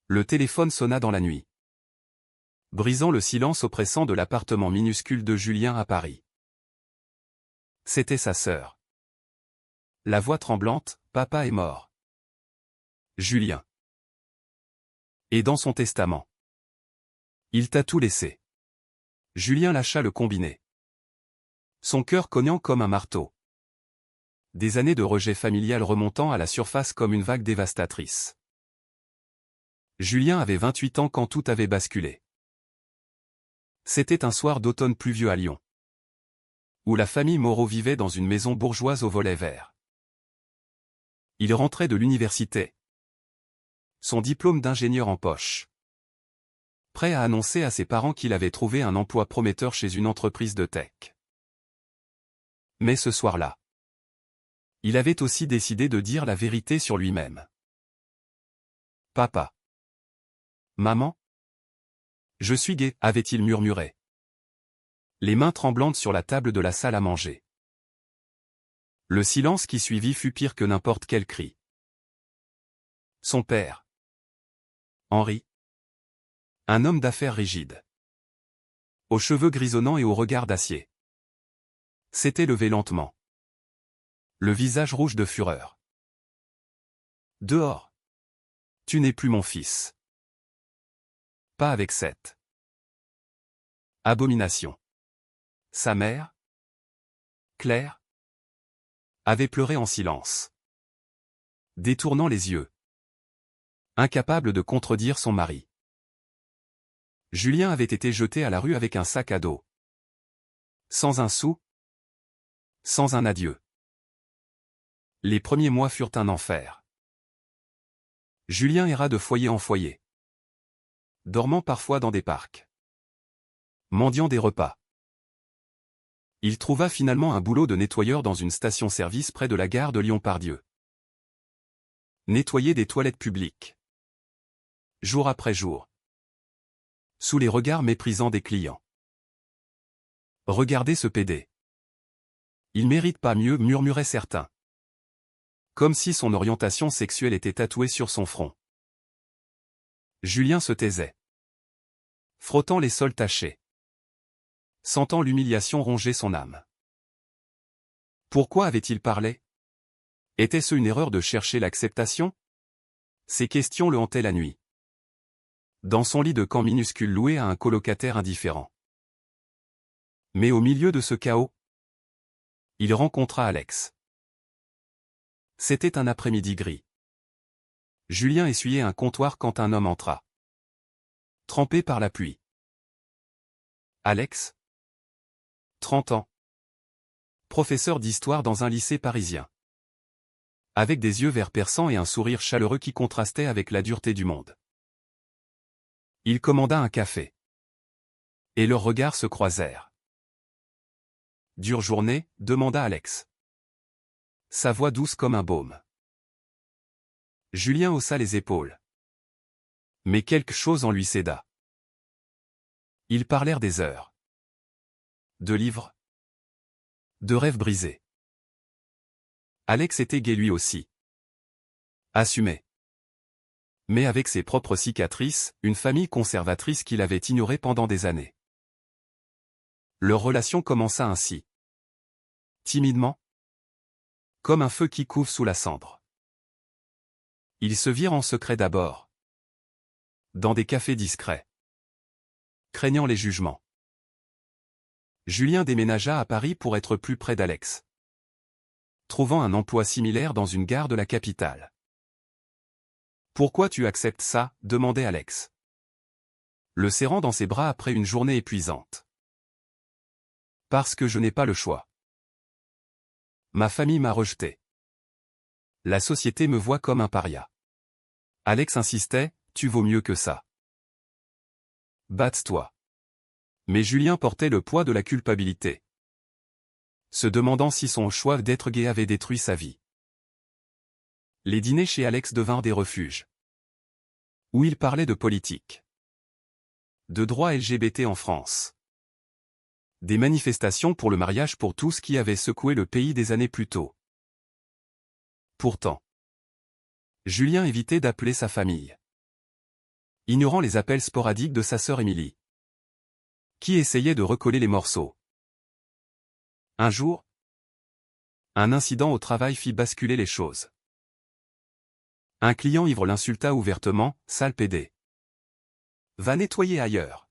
Le téléphone sonna dans la nuit, brisant le silence oppressant de l'appartement minuscule de Julien à Paris. C'était sa sœur. La voix tremblante, « Papa est mort. » Julien. Et dans son testament. Il t'a tout laissé. Julien lâcha le combiné. Son cœur cognant comme un marteau. Des années de rejet familial remontant à la surface comme une vague dévastatrice. Julien avait 28 ans quand tout avait basculé. C'était un soir d'automne pluvieux à Lyon, où la famille Moreau vivait dans une maison bourgeoise au volet vert. Il rentrait de l'université, son diplôme d'ingénieur en poche, prêt à annoncer à ses parents qu'il avait trouvé un emploi prometteur chez une entreprise de tech. Mais ce soir-là, il avait aussi décidé de dire la vérité sur lui-même. « Papa. Maman. Je suis gay », avait-il murmuré, les mains tremblantes sur la table de la salle à manger. Le silence qui suivit fut pire que n'importe quel cri. Son père, Henri, un homme d'affaires rigide, aux cheveux grisonnants et au regard d'acier, s'était levé lentement, le visage rouge de fureur. « Dehors. Tu n'es plus mon fils. Pas avec cette abomination. » Sa mère, Claire, avait pleuré en silence, détournant les yeux, incapable de contredire son mari. Julien avait été jeté à la rue avec un sac à dos. Sans un sou, sans un adieu. Les premiers mois furent un enfer. Julien erra de foyer en foyer, dormant parfois dans des parcs, mendiant des repas. Il trouva finalement un boulot de nettoyeur dans une station-service près de la gare de Lyon-Pardieu. Nettoyer des toilettes publiques. Jour après jour. Sous les regards méprisants des clients. Regardez ce pédé. Il mérite pas mieux, murmuraient certains. Comme si son orientation sexuelle était tatouée sur son front. Julien se taisait, frottant les sols tachés, sentant l'humiliation ronger son âme. Pourquoi avait-il parlé? Était-ce une erreur de chercher l'acceptation? Ces questions le hantaient la nuit, dans son lit de camp minuscule loué à un colocataire indifférent. Mais au milieu de ce chaos, il rencontra Alex. C'était un après-midi gris. Julien essuyait un comptoir quand un homme entra, trempé par la pluie. Alex, 30 ans, professeur d'histoire dans un lycée parisien, avec des yeux verts perçants et un sourire chaleureux qui contrastait avec la dureté du monde. Il commanda un café, et leurs regards se croisèrent. « Dure journée ?» demanda Alex, sa voix douce comme un baume. Julien haussa les épaules. Mais quelque chose en lui céda. Ils parlèrent des heures. De livres. De rêves brisés. Alex était gai lui aussi. Assumé. Mais avec ses propres cicatrices, une famille conservatrice qu'il avait ignorée pendant des années. Leur relation commença ainsi. Timidement. Comme un feu qui couve sous la cendre. Ils se virent en secret d'abord. Dans des cafés discrets. Craignant les jugements. Julien déménagea à Paris pour être plus près d'Alex, trouvant un emploi similaire dans une gare de la capitale. « Pourquoi tu acceptes ça ?» demandait Alex, le serrant dans ses bras après une journée épuisante. « Parce que je n'ai pas le choix. Ma famille m'a rejeté. La société me voit comme un paria. » Alex insistait, « Tu vaux mieux que ça. Batte-toi. » Mais Julien portait le poids de la culpabilité, se demandant si son choix d'être gay avait détruit sa vie. Les dîners chez Alex devinrent des refuges, où il parlait de politique, de droits LGBT en France, des manifestations pour le mariage pour tous qui avaient secoué le pays des années plus tôt. Pourtant, Julien évitait d'appeler sa famille. ignorant les appels sporadiques de sa sœur Émilie, qui essayait de recoller les morceaux. Un jour, un incident au travail fit basculer les choses. Un client ivre l'insulta ouvertement, « sale pédé. Va nettoyer ailleurs. »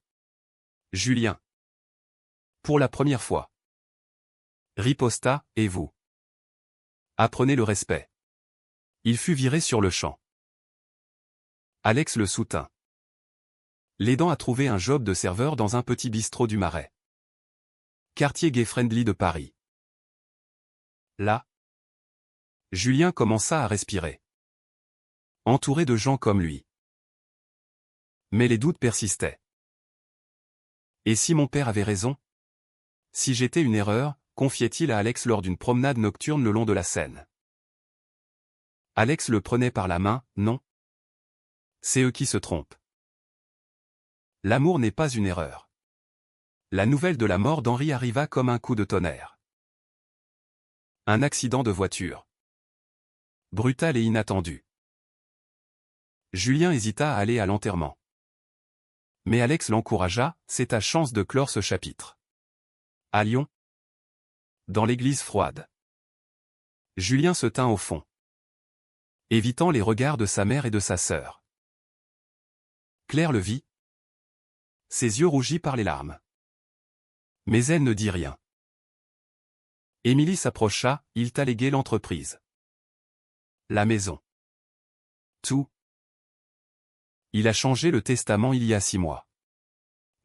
Julien. Pour la première fois. Riposta, « Et vous? Apprenez le respect. » Il fut viré sur le champ. Alex le soutint, l'aidant à trouver un job de serveur dans un petit bistrot du Marais, quartier gay-friendly de Paris. Là, Julien commença à respirer, entouré de gens comme lui. Mais les doutes persistaient. Et si mon père avait raison? Si j'étais une erreur, confiait-il à Alex lors d'une promenade nocturne le long de la Seine. Alex le prenait par la main, « Non. C'est eux qui se trompent. L'amour n'est pas une erreur. » La nouvelle de la mort d'Henri arriva comme un coup de tonnerre. Un accident de voiture. Brutal et inattendu. Julien hésita à aller à l'enterrement. Mais Alex l'encouragea, « C'est ta chance de clore ce chapitre. » À Lyon. Dans l'église froide. Julien se tint au fond, évitant les regards de sa mère et de sa sœur. Claire le vit, ses yeux rougis par les larmes. Mais elle ne dit rien. Émilie s'approcha, « Il t'a légué l'entreprise. La maison. Tout. Il a changé le testament il y a 6 mois. »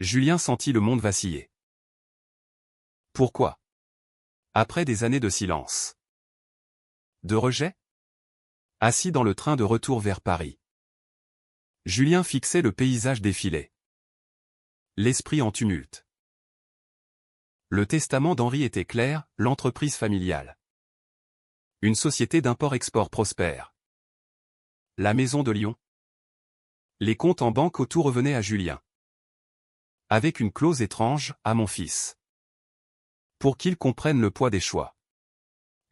Julien sentit le monde vaciller. Pourquoi? Après des années de silence. De rejet? Assis dans le train de retour vers Paris, Julien fixait le paysage défilé, l'esprit en tumulte. Le testament d'Henri était clair, l'entreprise familiale. Une société d'import-export prospère. La maison de Lyon. Les comptes en banque autour revenaient à Julien. Avec une clause étrange, « à mon fils. » Pour qu'il comprenne le poids des choix.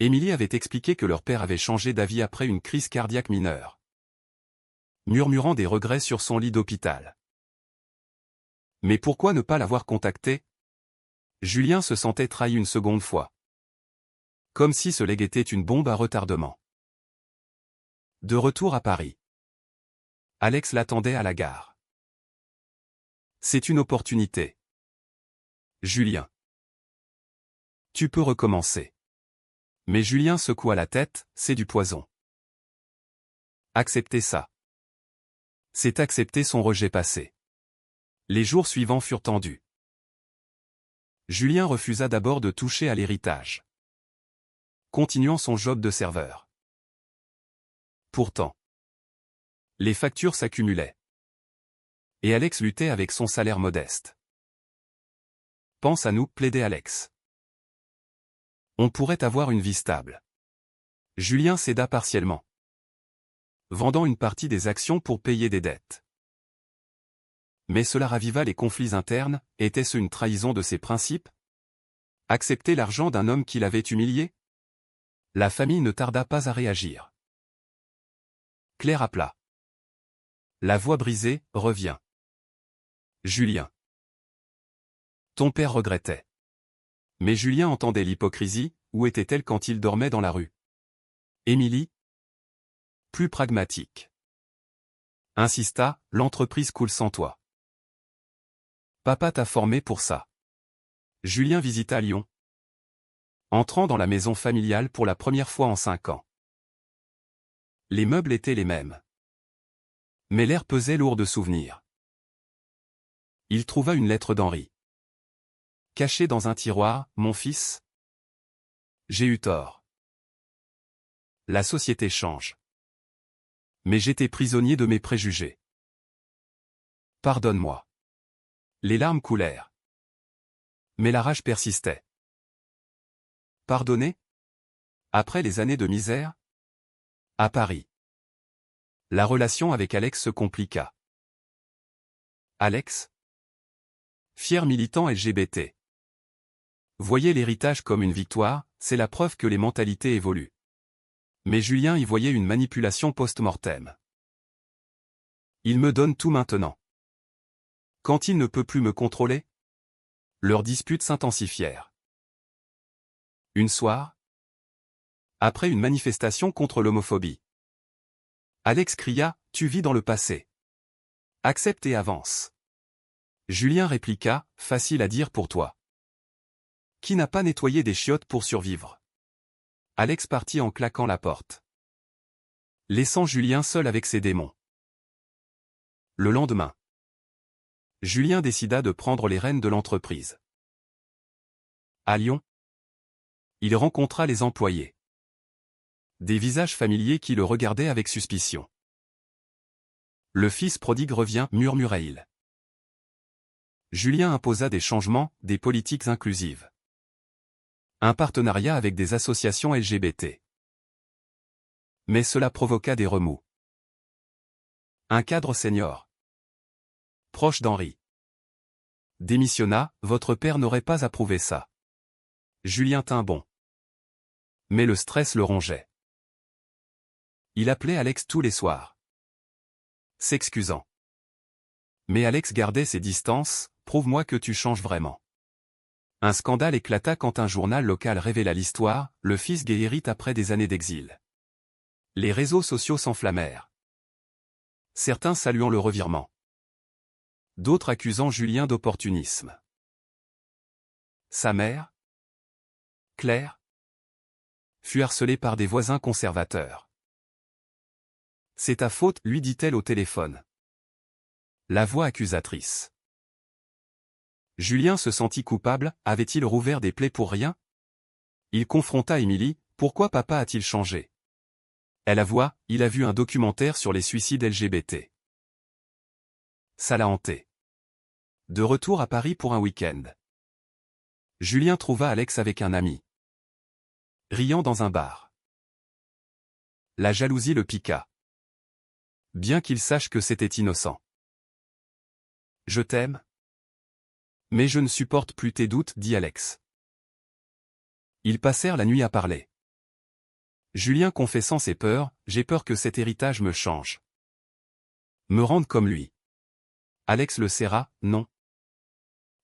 Émilie avait expliqué que leur père avait changé d'avis après une crise cardiaque mineure, murmurant des regrets sur son lit d'hôpital. Mais pourquoi ne pas l'avoir contacté? Julien se sentait trahi une seconde fois. Comme si ce legs était une bombe à retardement. De retour à Paris, Alex l'attendait à la gare. C'est une opportunité. Julien. Tu peux recommencer. Mais Julien secoua la tête, c'est du poison. Accepter ça. C'est accepter son rejet passé. Les jours suivants furent tendus. Julien refusa d'abord de toucher à l'héritage, continuant son job de serveur. Pourtant, les factures s'accumulaient. Et Alex luttait avec son salaire modeste. Pense à nous, plaidait Alex. On pourrait avoir une vie stable. Julien céda partiellement, vendant une partie des actions pour payer des dettes. Mais cela raviva les conflits internes, était-ce une trahison de ses principes? Accepter l'argent d'un homme qui l'avait humilié? La famille ne tarda pas à réagir. Claire appela. La voix brisée, reviens. Julien. Ton père regrettait. Mais Julien entendait l'hypocrisie, où était-elle quand il dormait dans la rue? Émilie? Plus pragmatique. Insista, l'entreprise coule sans toi. Papa t'a formé pour ça. Julien visita Lyon, entrant dans la maison familiale pour la première fois en 5 ans. Les meubles étaient les mêmes. Mais l'air pesait lourd de souvenirs. Il trouva une lettre d'Henri. Cachée dans un tiroir, « Mon fils, j'ai eu tort. La société change. Mais j'étais prisonnier de mes préjugés. Pardonne-moi. » Les larmes coulèrent. Mais la rage persistait. Pardonner? Après les années de misère? À Paris. La relation avec Alex se compliqua. Alex? Fier militant LGBT. Voyait l'héritage comme une victoire, c'est la preuve que les mentalités évoluent. Mais Julien y voyait une manipulation post-mortem. Il me donne tout maintenant. Quand il ne peut plus me contrôler? Leurs disputes s'intensifièrent. Une soir, après une manifestation contre l'homophobie, Alex cria « Tu vis dans le passé. Accepte et avance. » Julien répliqua « Facile à dire pour toi. Qui n'a pas nettoyé des chiottes pour survivre ?» Alex partit en claquant la porte, laissant Julien seul avec ses démons. Le lendemain, Julien décida de prendre les rênes de l'entreprise. À Lyon, il rencontra les employés. Des visages familiers qui le regardaient avec suspicion. « Le fils prodigue revient » murmura-t-il. Julien imposa des changements, des politiques inclusives. Un partenariat avec des associations LGBT. Mais cela provoqua des remous. Un cadre senior, proche d'Henri, démissionna « Votre père n'aurait pas approuvé ça. » Julien tint bon. Mais le stress le rongeait. Il appelait Alex tous les soirs, s'excusant. Mais Alex gardait ses distances, « Prouve-moi que tu changes vraiment. » Un scandale éclata quand un journal local révéla l'histoire, le fils guérite après des années d'exil. Les réseaux sociaux s'enflammèrent. Certains saluant le revirement. D'autres accusant Julien d'opportunisme. Sa mère, Claire, fut harcelée par des voisins conservateurs. « C'est ta faute » lui dit-elle au téléphone. La voix accusatrice. Julien se sentit coupable, avait-il rouvert des plaies pour rien? Il confronta Émilie, « Pourquoi papa a-t-il changé ?» Elle avoua, il a vu un documentaire sur les suicides LGBT. Ça l'a hanté. De retour à Paris pour un week-end, Julien trouva Alex avec un ami, riant dans un bar. La jalousie le piqua. Bien qu'il sache que c'était innocent. « Je t'aime. Mais je ne supporte plus tes doutes » dit Alex. Ils passèrent la nuit à parler. Julien confessant ses peurs, « J'ai peur que cet héritage me change. Me rende comme lui. » Alex le serra, « Non.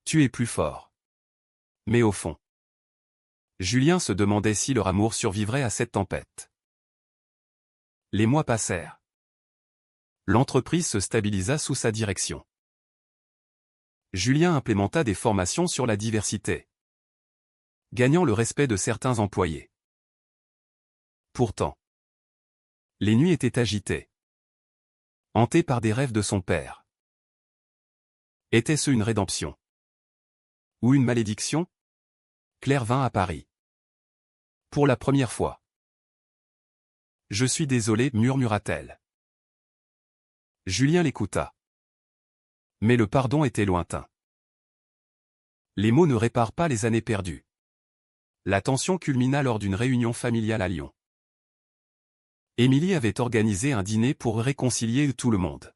Tu es plus fort. » Mais au fond, Julien se demandait si leur amour survivrait à cette tempête. Les mois passèrent. L'entreprise se stabilisa sous sa direction. Julien implémenta des formations sur la diversité, gagnant le respect de certains employés. Pourtant, les nuits étaient agitées, hantées par des rêves de son père. Était-ce une rédemption? Ou une malédiction? Claire vint à Paris. Pour la première fois. « Je suis désolée » murmura-t-elle. Julien l'écouta. Mais le pardon était lointain. Les mots ne réparent pas les années perdues. La tension culmina lors d'une réunion familiale à Lyon. Émilie avait organisé un dîner pour réconcilier tout le monde.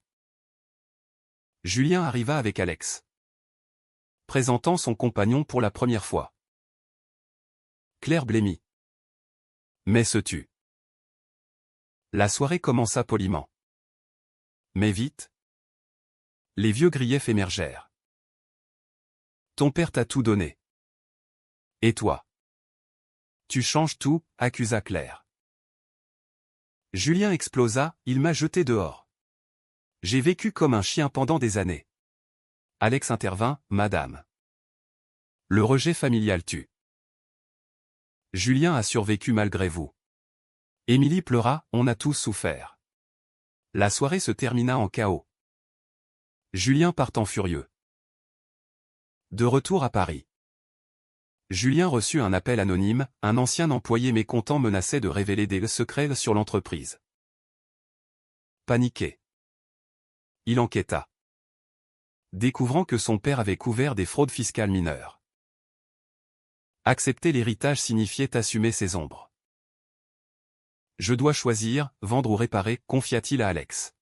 Julien arriva avec Alex, présentant son compagnon pour la première fois. Claire blêmit, mais se tut. La soirée commença poliment. Mais vite, les vieux griefs émergèrent. Ton père t'a tout donné. Et toi? Tu changes tout, accusa Claire. Julien explosa, il m'a jeté dehors. J'ai vécu comme un chien pendant des années. Alex intervint, madame. Le rejet familial tue. Julien a survécu malgré vous. Émilie pleura, on a tous souffert. La soirée se termina en chaos. Julien partant furieux. De retour à Paris, Julien reçut un appel anonyme, un ancien employé mécontent menaçait de révéler des secrets sur l'entreprise. Paniqué, il enquêta, découvrant que son père avait couvert des fraudes fiscales mineures. Accepter l'héritage signifiait assumer ses ombres. Je dois choisir, vendre ou réparer, confia-t-il à Alex.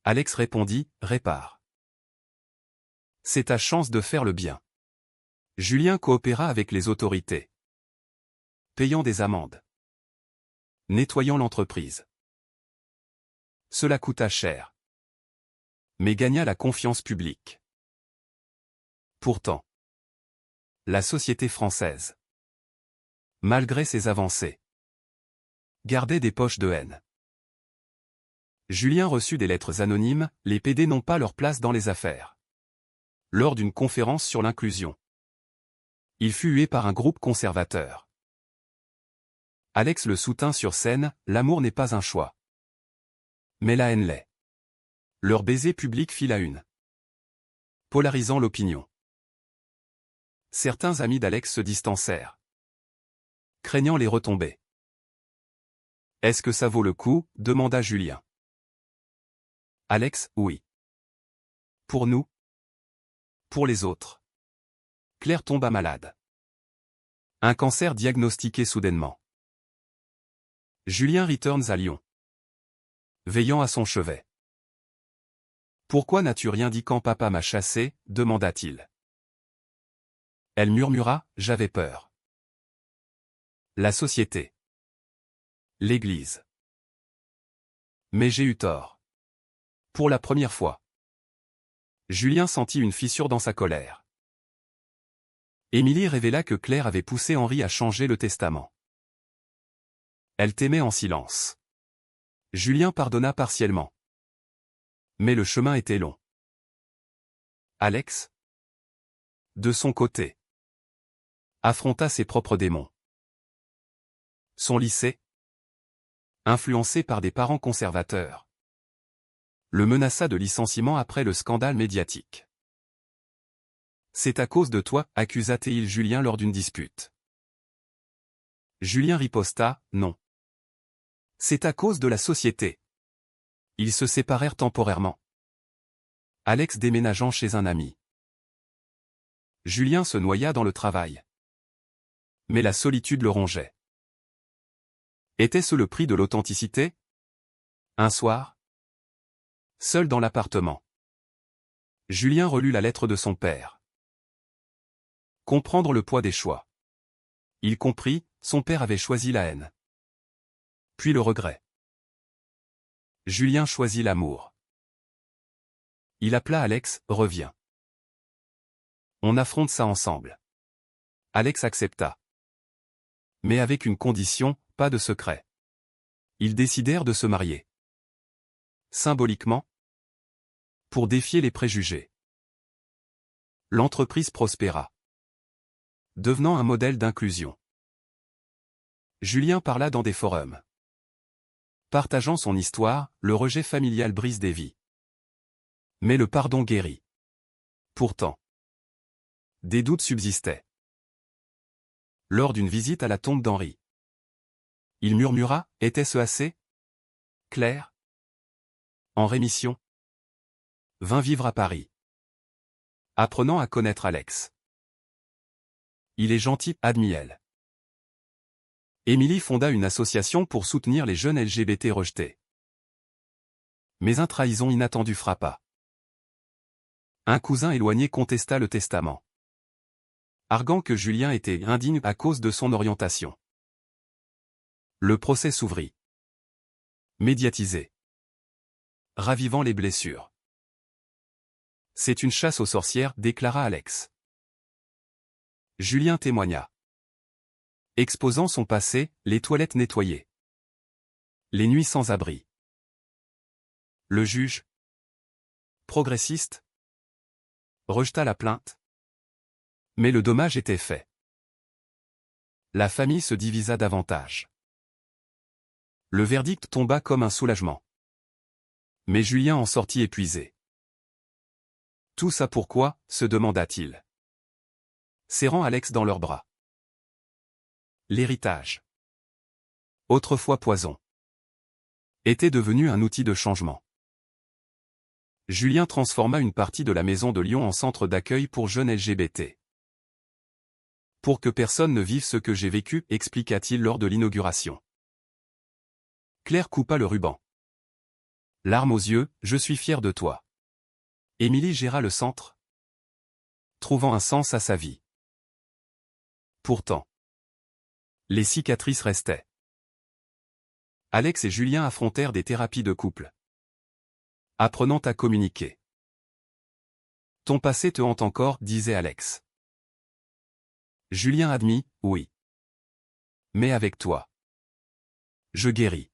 Alex répondit, répare. C'est ta chance de faire le bien. Julien coopéra avec les autorités, payant des amendes, nettoyant l'entreprise. Cela coûta cher. mais gagna la confiance publique. Pourtant, la société française, malgré ses avancées, gardait des poches de haine. Julien reçut des lettres anonymes, les PD n'ont pas leur place dans les affaires. Lors d'une conférence sur l'inclusion, il fut hué par un groupe conservateur. Alex le soutint sur scène, l'amour n'est pas un choix. Mais la haine l'est. Leur baiser public fit la une, polarisant l'opinion. Certains amis d'Alex se distancèrent, craignant les retombées. « Est-ce que ça vaut le coup ?» demanda Julien. Alex, oui. Pour nous. Pour les autres. Claire tomba malade. Un cancer diagnostiqué soudainement. Julien returns à Lyon, veillant à son chevet. « Pourquoi n'as-tu rien dit quand papa m'a chassé ?» demanda-t-il. Elle murmura, « J'avais peur. » La société. L'Église. Mais j'ai eu tort. Pour la première fois. Julien sentit une fissure dans sa colère. Émilie révéla que Claire avait poussé Henri à changer le testament. Elle t'aimait en silence. Julien pardonna partiellement. Mais le chemin était long. Alex, de son côté, affronta ses propres démons. Son lycée, influencé par des parents conservateurs, le menaça de licenciement après le scandale médiatique. « C'est à cause de toi » accusa-t-il Julien lors d'une dispute. Julien riposta, « Non. C'est à cause de la société. » Ils se séparèrent temporairement. Alex déménageant chez un ami. Julien se noya dans le travail. Mais la solitude le rongeait. Était-ce le prix de l'authenticité? Un soir, seul dans l'appartement, Julien relut la lettre de son père. Comprendre le poids des choix. Il comprit, son père avait choisi la haine. Puis le regret. Julien choisit l'amour. Il appela Alex, « Reviens. On affronte ça ensemble. » Alex accepta. Mais avec une condition, pas de secret. Ils décidèrent de se marier. Symboliquement, pour défier les préjugés. L'entreprise prospéra, devenant un modèle d'inclusion. Julien parla dans des forums. Partageant son histoire, le rejet familial brise des vies. Mais le pardon guérit. Pourtant, des doutes subsistaient. Lors d'une visite à la tombe d'Henri, il murmura, « Était-ce assez? Claire, en rémission, vint vivre à Paris, apprenant à connaître Alex. Il est gentil, admit-elle. Émilie fonda une association pour soutenir les jeunes LGBT rejetés. Mais une trahison inattendue frappa. Un cousin éloigné contesta le testament, arguant que Julien était indigne à cause de son orientation. Le procès s'ouvrit. Médiatisé. Ravivant les blessures. C'est une chasse aux sorcières, déclara Alex. Julien témoigna. Exposant son passé, les toilettes nettoyées. Les nuits sans abri. Le juge, progressiste, rejeta la plainte. Mais le dommage était fait. La famille se divisa davantage. Le verdict tomba comme un soulagement. Mais Julien en sortit épuisé. Tout ça pourquoi, se demanda-t-il, serrant Alex dans leurs bras. L'héritage, autrefois poison, était devenu un outil de changement. Julien transforma une partie de la maison de Lyon en centre d'accueil pour jeunes LGBT. Pour que personne ne vive ce que j'ai vécu, expliqua-t-il lors de l'inauguration. Claire coupa le ruban. Larmes aux yeux, « Je suis fier de toi. » Émilie géra le centre, trouvant un sens à sa vie. Pourtant, les cicatrices restaient. Alex et Julien affrontèrent des thérapies de couple, apprenant à communiquer. Ton passé te hante encore, disait Alex. Julien admit, oui. Mais avec toi. Je guéris.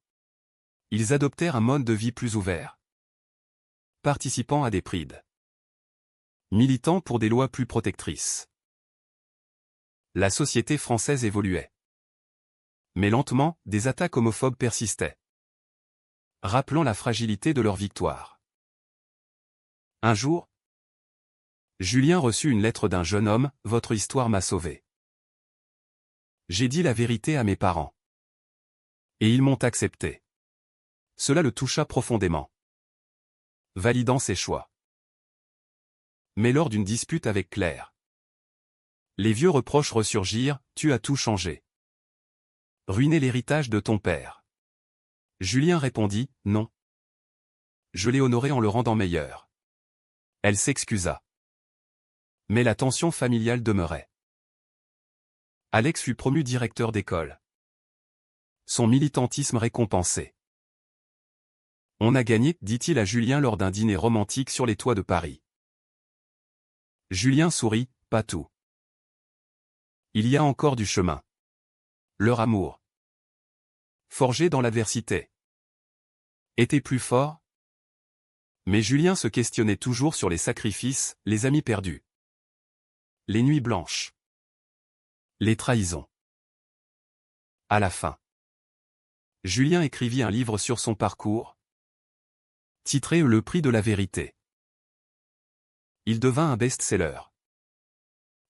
Ils adoptèrent un mode de vie plus ouvert. Participant à des prides. Militant pour des lois plus protectrices. La société française évoluait. Mais lentement, des attaques homophobes persistaient. Rappelant la fragilité de leur victoire. Un jour, Julien reçut une lettre d'un jeune homme, « Votre histoire m'a sauvé. J'ai dit la vérité à mes parents. Et ils m'ont accepté. » Cela le toucha profondément. Validant ses choix. Mais lors d'une dispute avec Claire, les vieux reproches ressurgirent, « Tu as tout changé. Ruiné l'héritage de ton père. » Julien répondit, « Non. Je l'ai honoré en le rendant meilleur. » Elle s'excusa. Mais la tension familiale demeurait. Alex fut promu directeur d'école. Son militantisme récompensé. « On a gagné, dit-il à Julien lors d'un dîner romantique sur les toits de Paris. Julien sourit, « Pas tout. Il y a encore du chemin. Leur amour, forgé dans l'adversité, était plus fort. » Mais Julien se questionnait toujours sur les sacrifices, les amis perdus, les nuits blanches, les trahisons. À la fin, Julien écrivit un livre sur son parcours, titré « Le prix de la vérité ». Il devint un best-seller,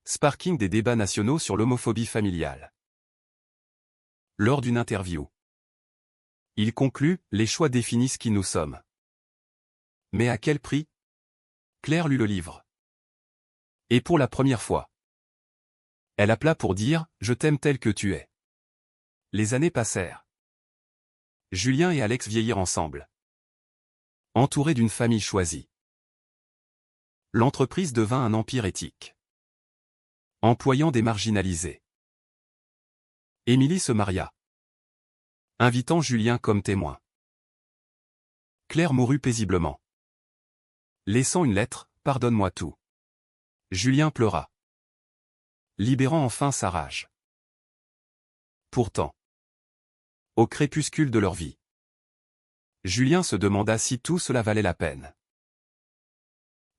sparking des débats nationaux sur l'homophobie familiale. Lors d'une interview, il conclut « Les choix définissent qui nous sommes. » Mais à quel prix? Claire lut le livre. Et pour la première fois, elle appela pour dire « Je t'aime tel que tu es ». Les années passèrent. Julien et Alex vieillirent ensemble, entourés d'une famille choisie. L'entreprise devint un empire éthique, employant des marginalisés. Émilie se maria, invitant Julien comme témoin. Claire mourut paisiblement, laissant une lettre, « Pardonne-moi tout ». Julien pleura, libérant enfin sa rage. Pourtant, au crépuscule de leur vie, Julien se demanda si tout cela valait la peine.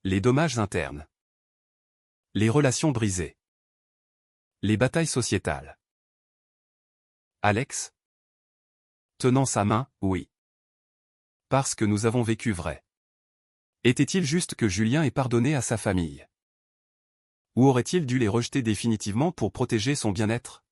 Les dommages internes, les relations brisées, les batailles sociétales. Alex, tenant sa main, oui. Parce que nous avons vécu vrai. Était-il juste que Julien ait pardonné à sa famille? Ou aurait-il dû les rejeter définitivement pour protéger son bien-être?